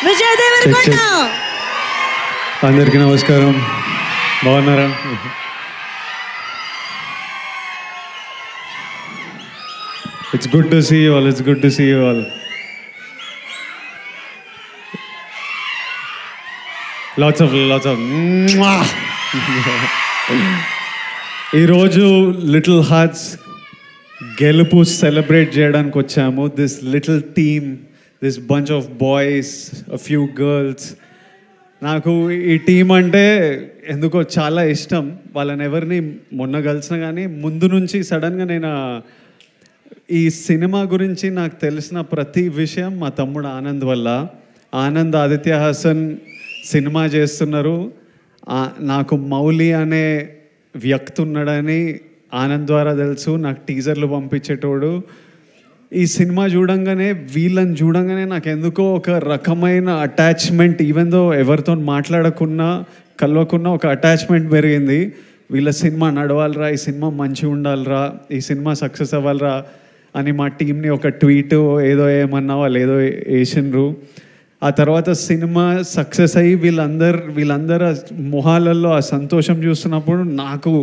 విజయ్ దేవరకొండ. అందరికీ నమస్కారం. బాగున్నారా? It's good to see you all. It's good to see you all. Lots of ఈరోజు little hearts గెలుపు celebrate చేయడానికి వచ్చాము. This little team, this bunch of boys, a few girls. నాకు ఈ టీం అంటే ఎందుకో చాలా ఇష్టం. వాళ్ళని ఎవరిని మొన్న కలిసిన కానీ ముందు నుంచి సడన్గా నేను ఈ సినిమా గురించి నాకు తెలిసిన ప్రతి విషయం మా తమ్ముడు ఆనంద్ వల్ల. ఆనంద్ ఆదిత్య హాసన్ సినిమా చేస్తున్నారు. నాకు మౌలి అనే వ్యక్తి ఉన్నాడని ఆనంద్ ద్వారా తెలుసు. నాకు టీజర్లు పంపించేటోడు. ఈ సినిమా వీళ్ళని చూడంగానే నాకు ఎందుకో ఒక రకమైన అటాచ్మెంట్, ఈవెన్ దో ఎవరితో మాట్లాడకున్నా కలవకున్నా ఒక అటాచ్మెంట్ పెరిగింది. వీళ్ళ సినిమా నడవాలరా, ఈ సినిమా మంచిగా ఉండాలిరా, ఈ సినిమా సక్సెస్ అవ్వాలరా అని మా టీంని ఒక ట్వీట్ ఏదో ఏమన్నా వాళ్ళు ఏదో వేసినారు. ఆ తర్వాత సినిమా సక్సెస్ అయ్యి వీళ్ళందరూ మొహాలలో ఆ సంతోషం చూస్తున్నప్పుడు నాకు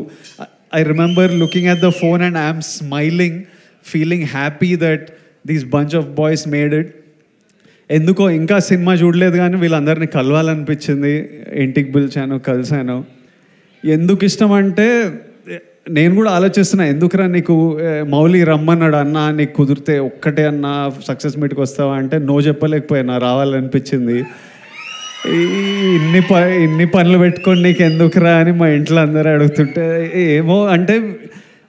I remember looking at the phone and I'm smiling, feeling happy that these bunch of boys made it. ఎందుకో ఇంకా సినిమా చూడలేదు కానీ వీళ్ళందరినీ కలవాలనిపించింది. ఇంటికి పిలిచాను, కలిశాను. ఎందుకు ఇష్టం అంటే నేను కూడా ఆలోచిస్తున్నా, ఎందుకురా నీకు మౌలి రమ్మన్నాడు అన్న, నీకు కుదిరితే ఒక్కటే అన్న సక్సెస్ మీట్కి వస్తావా అంటే నో చెప్పలేకపోయినా, రావాలనిపించింది. ఇన్ని పనులు పెట్టుకొని నీకు ఎందుకురా అని మా ఇంట్లో అందరూ అడుగుతుంటే ఏమో అంటే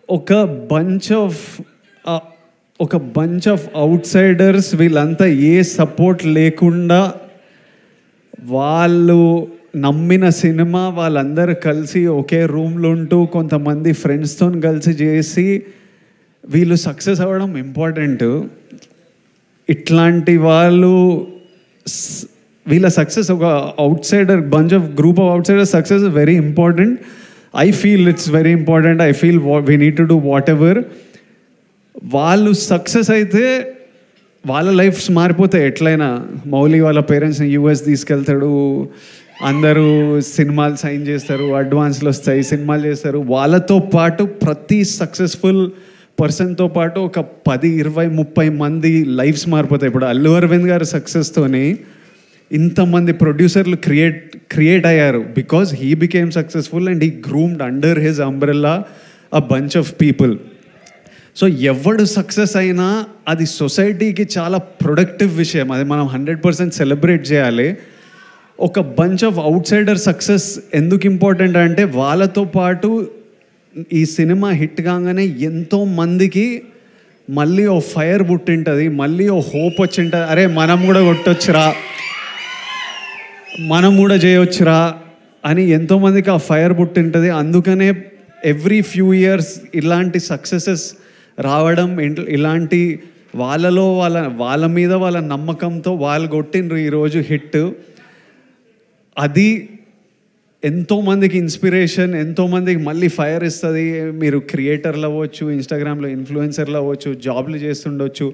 ఒక బంచ్ ఆఫ్ అవుట్ సైడర్స్, వీళ్ళంతా ఏ సపోర్ట్ లేకుండా వాళ్ళు నమ్మిన సినిమా వాళ్ళందరూ కలిసి ఒకే రూమ్లో ఉంటూ కొంతమంది ఫ్రెండ్స్తో కలిసి చేసి వీళ్ళు సక్సెస్ అవ్వడం ఇంపార్టెంట్. ఇట్లాంటి వీళ్ళ సక్సెస్ ఒక out cider bunch of group of out cider success is very important. I feel it's very important. I feel we need to do what ever. వాళ్ళు సక్సెస్ అయితే వాళ్ళ లైఫ్స్ మారిపోతాయి ఎట్లయినా. మౌలి వాళ్ళ పేరెంట్స్ని యూఎస్ తీసుకెళ్తాడు, అందరూ సినిమాలు సైన్ చేస్తారు, అడ్వాన్స్లు వస్తాయి, సినిమాలు చేస్తారు. వాళ్ళతో పాటు ప్రతి సక్సెస్ఫుల్ పర్సన్తో పాటు ఒక 10, 20, 30 మంది లైఫ్స్ మారిపోతాయి. ఇప్పుడు అల్లు అరవింద్ గారి సక్సెస్తోని ఇంతమంది ప్రొడ్యూసర్లు క్రియేట్ అయ్యారు because he became successful and he groomed under his umbrella a bunch of people. So ఎవడు సక్సెస్ అయినా అది సొసైటీకి చాలా ప్రొడక్టివ్ విషయం. అది మనం 100% సెలబ్రేట్ చేయాలి. ఒక bunch of out cider success ఎందుకు ఇంపార్టెంట్ అంటే వాళ్ళతో పాటు ఈ సినిమా హిట్ కాగానే ఎంతోమందికి మళ్ళీ ఓ ఫైర్ పుట్టింటుంది, మళ్ళీ ఓ హోప్ వచ్చింటుంది. అరే మనం కూడా కొట్టొచ్చురా, మనం కూడా చేయొచ్చురా అని ఎంతోమందికి ఆ ఫైర్ పుట్టింటుంది. అందుకనే ఎవ్రీ ఫ్యూ ఇయర్స్ ఇలాంటి సక్సెసెస్ రావడం, ఇలాంటి వాళ్ళ మీద వాళ్ళ నమ్మకంతో వాళ్ళు కొట్టిండ్రు ఈరోజు హిట్. అది ఎంతోమందికి ఇన్స్పిరేషన్, ఎంతోమందికి మళ్ళీ ఫైర్ ఇస్తుంది. మీరు క్రియేటర్లు అవ్వచ్చు, ఇన్స్టాగ్రామ్లో ఇన్ఫ్లుయెన్సర్లు అవ్వచ్చు, జాబ్లు చేస్తుండొచ్చు.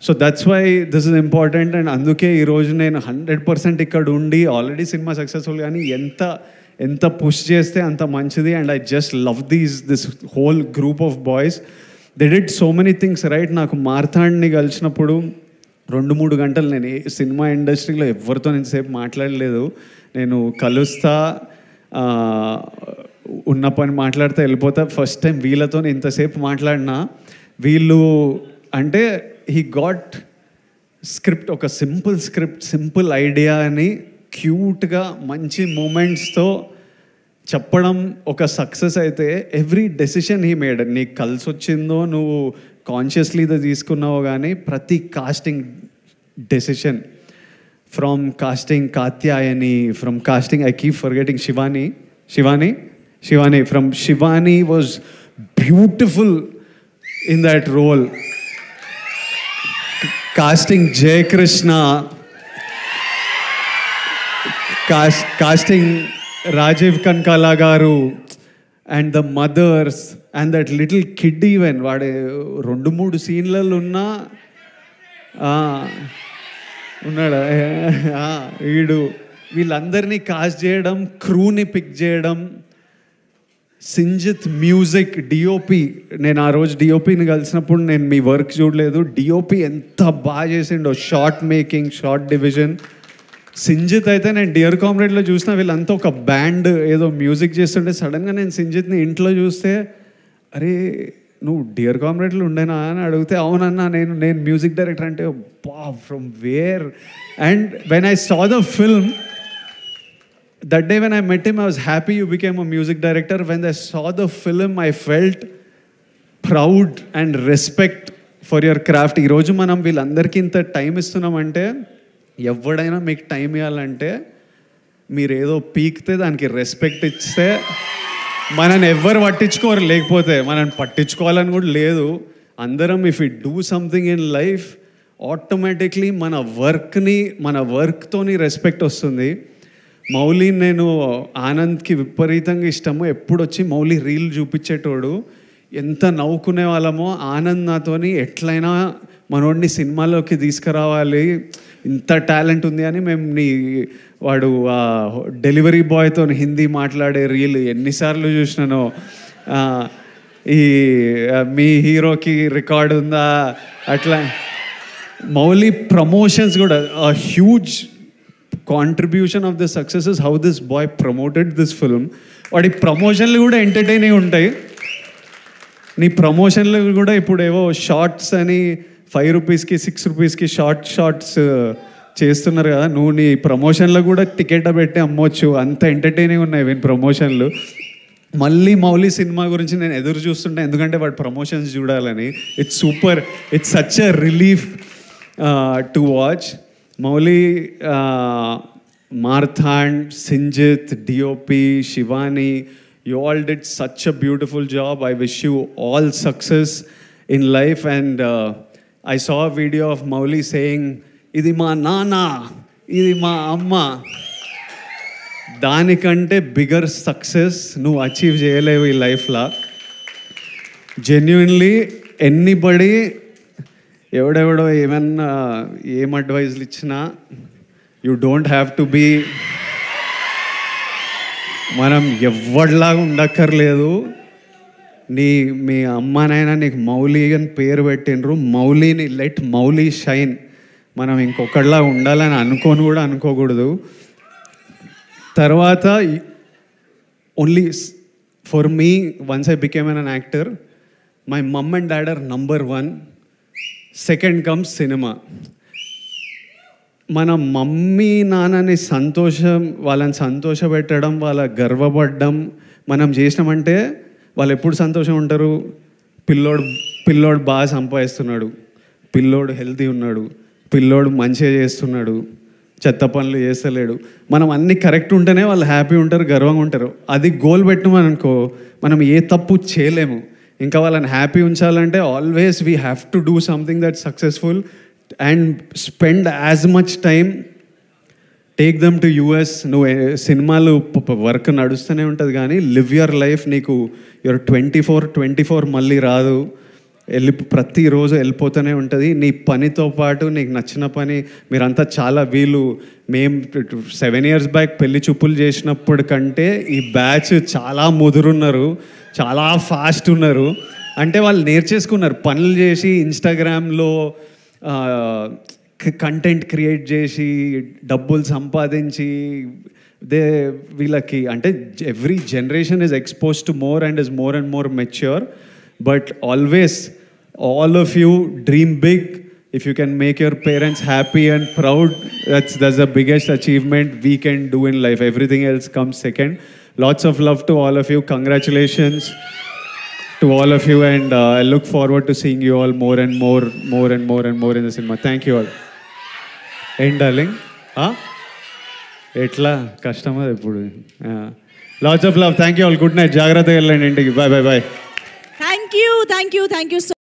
So that's why this is important. And అందుకే ఈరోజు నేను 100% ఇక్కడ ఉండి ఆల్రెడీ సినిమా సక్సెస్ఫుల్ కానీ ఎంత పుష్ చేస్తే అంత మంచిది. And I just love this whole group of boys. They did so many things right. నాకు మార్తాండ్ని కలిసినప్పుడు 2-3 గంటలు నేను సినిమా ఇండస్ట్రీలో ఎవరితో ఇంతసేపు మాట్లాడలేదు. నేను కలుస్తా, ఉన్న పని మాట్లాడితే వెళ్ళిపోతా. ఫస్ట్ టైం వీళ్ళతో ఇంతసేపు మాట్లాడినా. వీళ్ళు అంటే హీ గాట్ స్క్రిప్ట్, ఒక సింపుల్ ఐడియా అని క్యూట్గా మంచి మూమెంట్స్తో చెప్పడం ఒక సక్సెస్ అయితే ఎవ్రీ డెసిషన్ హీ మేడ్. నీకు కలిసి వచ్చిందో నువ్వు కాన్షియస్లీ ఇది తీసుకున్నావు కానీ ప్రతి casting decision, from casting Katyayani, from casting I keep forgetting Shivani from Shivani was beautiful in that role. Casting Jayakrishna, casting Rajeev Kanakala గారు and the mothers and that little kid. Even వాడు 2-3 సీన్లలో ఉన్నా ఉన్నాడా? వీడు వీళ్ళందరినీ కాస్ట్ చేయడం, క్రూని పిక్ చేయడం, సింజిత్ మ్యూజిక్, డిఓపి. నేను ఆ రోజు డిఓపిని కలిసినప్పుడు నేను మీ వర్క్ చూడలేదు. డిఓపి ఎంత బాగా చేసిండో, short making, short division. Sinjith అయితే నేను డియర్ కామ్రేడ్లో చూసిన వీళ్ళంతా ఒక బ్యాండ్ ఏదో మ్యూజిక్ చేస్తుంటే సడన్గా నేను సింజిత్ని ఇంట్లో చూస్తే, అరే నువ్వు డియర్ కామ్రేడ్లో ఉండేనా అని అడిగితే, అవునన్నా నేను మ్యూజిక్ డైరెక్టర్. అంటే బా, from where? And when I saw the film, that day when I met him, I was happy you became a music director. When I saw the film, I felt proud and respect for your craft. ఈ రోజు మనం వీళ్ళందరికీ ఇంత time ఇస్తున్నామంటే, ఎవడైనా మీకు time ఇవ్వాలంటే మీరు ఏదో పీకితే దానికి రెస్పెక్ట్ ఇస్తే మనని ఎవ్వరు పట్టించుకోరు. లేకపోతే మనని పట్టించుకోవాలని కూడా లేదు. అందరం if you do something in life, automatically మన వర్క్తోని రెస్పెక్ట్ వస్తుంది. మౌలి, నేను ఆనంద్కి విపరీతంగా ఇష్టము. ఎప్పుడు వచ్చి మౌలి రీల్ చూపించేటోడు. ఎంత నవ్వుకునే వాళ్ళమో. ఆనంద్ నాతోని ఎట్లయినా మనోడిని సినిమాలోకి తీసుకురావాలి, ఇంత టాలెంట్ ఉంది అని మేము వాడు డెలివరీ బాయ్తో హిందీ మాట్లాడే రీల్ ఎన్నిసార్లు చూసినానో. ఈ మీ హీరోకి రికార్డ్ ఉందా అట్లా. మౌలి ప్రమోషన్స్ కూడా huge contribution of the success is how this boy promoted this film. వాడి ప్రమోషన్లు కూడా ఎంటర్టైనింగ్ ఉంటాయి. నీ ప్రమోషన్లు కూడా ఇప్పుడు ఏవో షార్ట్స్ అని 5 రూపీస్కి 6 రూపీస్కి షార్ట్స్ చేస్తున్నారు కదా. నువ్వు నీ ప్రమోషన్లో కూడా టికెట్ పెట్టి అమ్మొచ్చు, అంత ఎంటర్టైనింగ్ ఉన్నాయి వీని ప్రమోషన్లు. మళ్ళీ మౌలి సినిమా గురించి నేను ఎదురు చూస్తుంటా, ఎందుకంటే వాడి ప్రమోషన్స్ చూడాలని. It's super, it's such a relief to watch. Mauli, Marthand, Sinjit, DOP, Shivani, you all did such a beautiful job. I wish you all success in life. And I saw a video of Mauli saying, "Idi ma nana, idi ma amma." Danikante bigger success nu achieve cheyalevu ee life la. Genuinely, anybody ఎవడెవడో ఏమన్నా ఏం అడ్వైజ్లు ఇచ్చినా, you don't have to be, మనం ఎవడిలాగా ఉండక్కర్లేదు. మీ అమ్మానైనా నీకు మౌలి అని పేరు పెట్టినరు, మౌలిని లెట్ మౌలి షైన్. మనం ఇంకొకటిలా ఉండాలని అనుకోకూడదు. తర్వాత only for me, once I became an actor, my mom and dad are number 1. Second comes cinema. మన మమ్మీ నాన్నని వాళ్ళని సంతోషపెట్టడం, వాళ్ళ గర్వపడడం మనం చేసినామంటే వాళ్ళు ఎప్పుడు సంతోషం ఉంటారు? పిల్లోడు బాగా సంపాదిస్తున్నాడు, పిల్లోడు హెల్తీ ఉన్నాడు, పిల్లోడు మంచిగా చేస్తున్నాడు, చెత్త పనులు చేస్తలేడు, మనం అన్నీ కరెక్ట్ ఉంటేనే వాళ్ళు హ్యాపీ ఉంటారు, గర్వంగా ఉంటారు. అది గోల్ పెట్టమనుకో, మనం ఏ తప్పు చేయలేము. ఇంకా వాళ్ళని హ్యాపీ ఉంచాలంటే always we have to do something that successful and spend as much time. Take them to US. నువ్వు సినిమాలు వర్క్ నడుస్తూనే ఉంటుంది, కానీ లివ్ యువర్ లైఫ్. నీకు యువర్ 24 మళ్ళీ రాదు. ప్రతిరోజు వెళ్ళిపోతూనే ఉంటుంది. నీ పనితో పాటు నీకు నచ్చిన పని. మీరంతా మేము 7 years బ్యాక్ పెళ్లి చూపులు చేసినప్పుడు కంటే ఈ బ్యాచ్ చాలా ముదురున్నారు, చాలా ఫాస్ట్ ఉన్నారు. అంటే వాళ్ళు నేర్చేసుకున్నారు, పనులు చేసి ఇన్స్టాగ్రామ్లో కంటెంట్ క్రియేట్ చేసి డబ్బులు సంపాదించి వీళ్ళకి అంటే every generation is expose to more and is more and more mature. But always, all of you dream big. If you can make your parents happy and proud, that's the biggest achievement we can do in life. Everything else comes second. Lots of love to all of you. Congratulations to all of you, and I look forward to seeing you all more and more in the cinema. Thank you all. End darling. Etla customer ippudu. Lots of love. Thank you all. Good night. Jagrata ellandi intiki. Bye. Thank you so